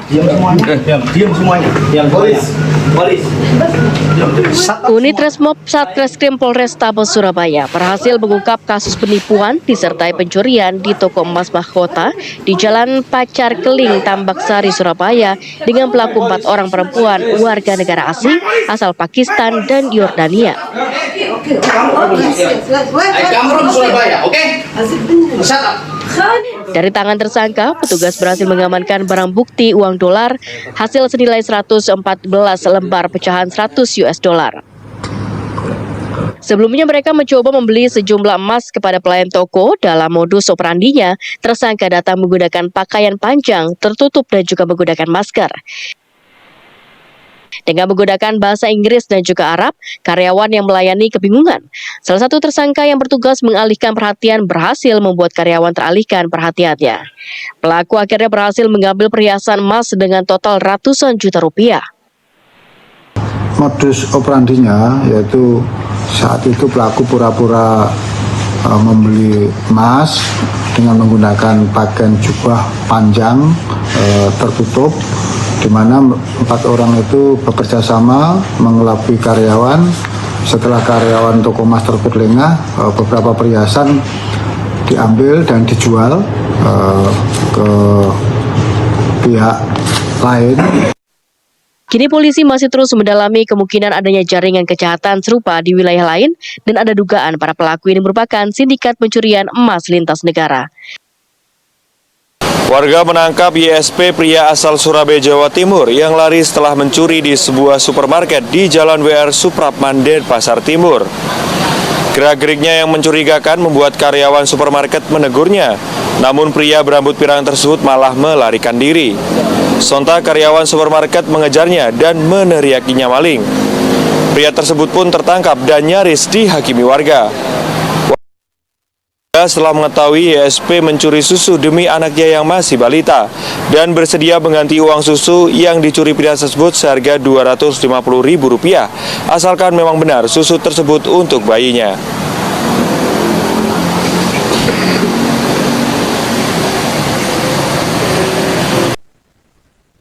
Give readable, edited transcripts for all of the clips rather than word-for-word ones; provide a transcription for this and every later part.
Diam semuanya. Diam semuanya. Diam polis. Polis. Unit Resmob Satreskrim Polrestabes Surabaya berhasil mengungkap kasus penipuan disertai pencurian di toko emas mahkota di Jalan Pacar Keling, Tambak Sari, Surabaya dengan pelaku 4 orang perempuan warga negara asing asal Pakistan dan Yordania. Dari tangan tersangka, petugas berhasil mengamankan barang bukti uang dolar hasil senilai 114 lembar pecahan 100 US dollar. Sebelumnya mereka mencoba membeli sejumlah emas kepada pelayan toko. Dalam modus operandinya, tersangka datang menggunakan pakaian panjang, tertutup dan juga menggunakan masker. Dengan menggunakan bahasa Inggris dan juga Arab, karyawan yang melayani kebingungan. Salah satu tersangka yang bertugas mengalihkan perhatian berhasil membuat karyawan teralihkan perhatiannya. Pelaku akhirnya berhasil mengambil perhiasan emas dengan total ratusan juta rupiah. Modus operandinya yaitu saat itu pelaku pura-pura membeli emas dengan menggunakan pakaian jubah panjang tertutup, di mana 4 orang itu bekerja sama mengelabui karyawan. Setelah karyawan toko emas tersebut lengah, beberapa perhiasan diambil dan dijual ke pihak lain. Kini polisi masih terus mendalami kemungkinan adanya jaringan kejahatan serupa di wilayah lain dan ada dugaan para pelaku ini merupakan sindikat pencurian emas lintas negara. Warga menangkap YSP pria asal Surabaya, Jawa Timur yang lari setelah mencuri di sebuah supermarket di Jalan WR Suprapman, Denpasar Timur. Gerak-geriknya yang mencurigakan membuat karyawan supermarket menegurnya, namun pria berambut pirang tersebut malah melarikan diri. Sontak karyawan supermarket mengejarnya dan meneriakinya maling. Pria tersebut pun tertangkap dan nyaris dihakimi warga. Setelah mengetahui YSP mencuri susu demi anaknya yang masih balita dan bersedia mengganti uang susu yang dicuri pria tersebut seharga Rp250.000, asalkan memang benar susu tersebut untuk bayinya.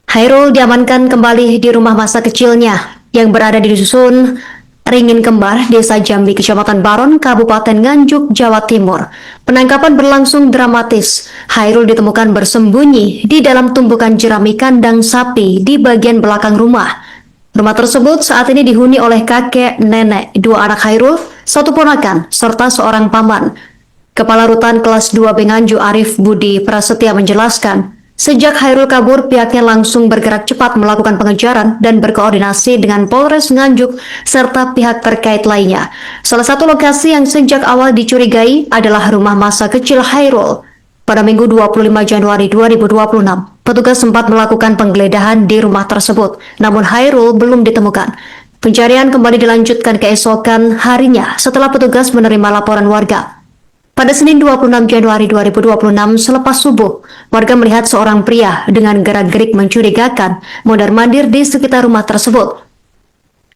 Hairul diamankan kembali di rumah masa kecilnya yang berada di dusun Ringin Kembar, Desa Jambi, Kecamatan Baron, Kabupaten Nganjuk, Jawa Timur. Penangkapan berlangsung dramatis. Hairul ditemukan bersembunyi di dalam tumpukan jerami kandang sapi di bagian belakang rumah. Rumah tersebut saat ini dihuni oleh kakek, nenek, 2 anak Hairul, 1 ponakan, serta seorang paman. Kepala Rutan Kelas 2 Nganjuk Arif Budi Prasetya menjelaskan, sejak Hairul kabur, pihaknya langsung bergerak cepat melakukan pengejaran dan berkoordinasi dengan Polres Nganjuk serta pihak terkait lainnya. Salah satu lokasi yang sejak awal dicurigai adalah rumah masa kecil Hairul. Pada Minggu 25 Januari 2026, petugas sempat melakukan penggeledahan di rumah tersebut, namun Hairul belum ditemukan. Pencarian kembali dilanjutkan keesokan harinya setelah petugas menerima laporan warga. Pada Senin 26 Januari 2026 selepas subuh, warga melihat seorang pria dengan gerak-gerik mencurigakan mondar-mandir di sekitar rumah tersebut.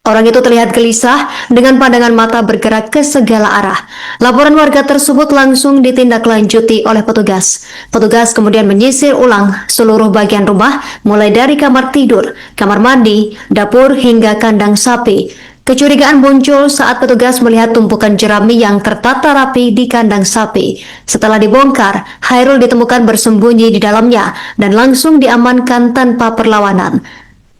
Orang itu terlihat gelisah dengan pandangan mata bergerak ke segala arah. Laporan warga tersebut langsung ditindaklanjuti oleh petugas. Petugas kemudian menyisir ulang seluruh bagian rumah, mulai dari kamar tidur, kamar mandi, dapur hingga kandang sapi. Kecurigaan muncul saat petugas melihat tumpukan jerami yang tertata rapi di kandang sapi. Setelah dibongkar, Hairul ditemukan bersembunyi di dalamnya dan langsung diamankan tanpa perlawanan.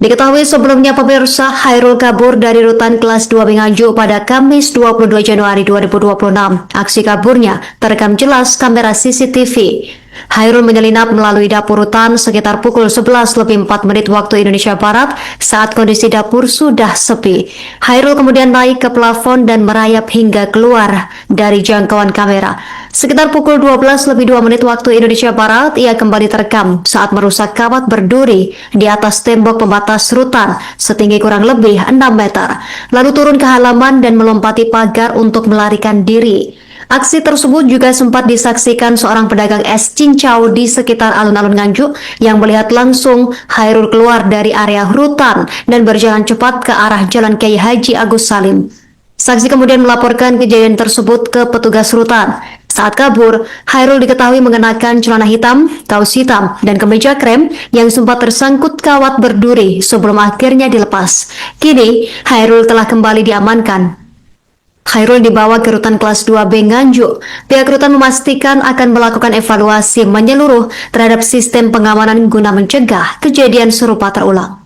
Diketahui sebelumnya pemirsa, Hairul kabur dari Rutan Kelas 2 Nganjuk pada Kamis 22 Januari 2026. Aksi kaburnya terekam jelas kamera CCTV. Hairul menyelinap melalui dapur rutan sekitar pukul 11:04 waktu Indonesia Barat saat kondisi dapur sudah sepi. Hairul kemudian naik ke plafon dan merayap hingga keluar dari jangkauan kamera. Sekitar pukul 12:02 waktu Indonesia Barat, ia kembali terekam saat merusak kawat berduri di atas tembok pembatas rutan setinggi kurang lebih 6 meter, lalu turun ke halaman dan melompati pagar untuk melarikan diri. Aksi tersebut juga sempat disaksikan seorang pedagang es cincau di sekitar alun-alun Nganjuk yang melihat langsung Hairul keluar dari area rutan dan berjalan cepat ke arah Jalan Kiai Haji Agus Salim. Saksi kemudian melaporkan kejadian tersebut ke petugas rutan. Saat kabur, Hairul diketahui mengenakan celana hitam, kaos hitam, dan kemeja krem yang sempat tersangkut kawat berduri sebelum akhirnya dilepas. Kini, Hairul telah kembali diamankan. Hairul dibawa ke rutan kelas 2B Nganjuk. Pihak rutan memastikan akan melakukan evaluasi menyeluruh terhadap sistem pengamanan guna mencegah kejadian serupa terulang.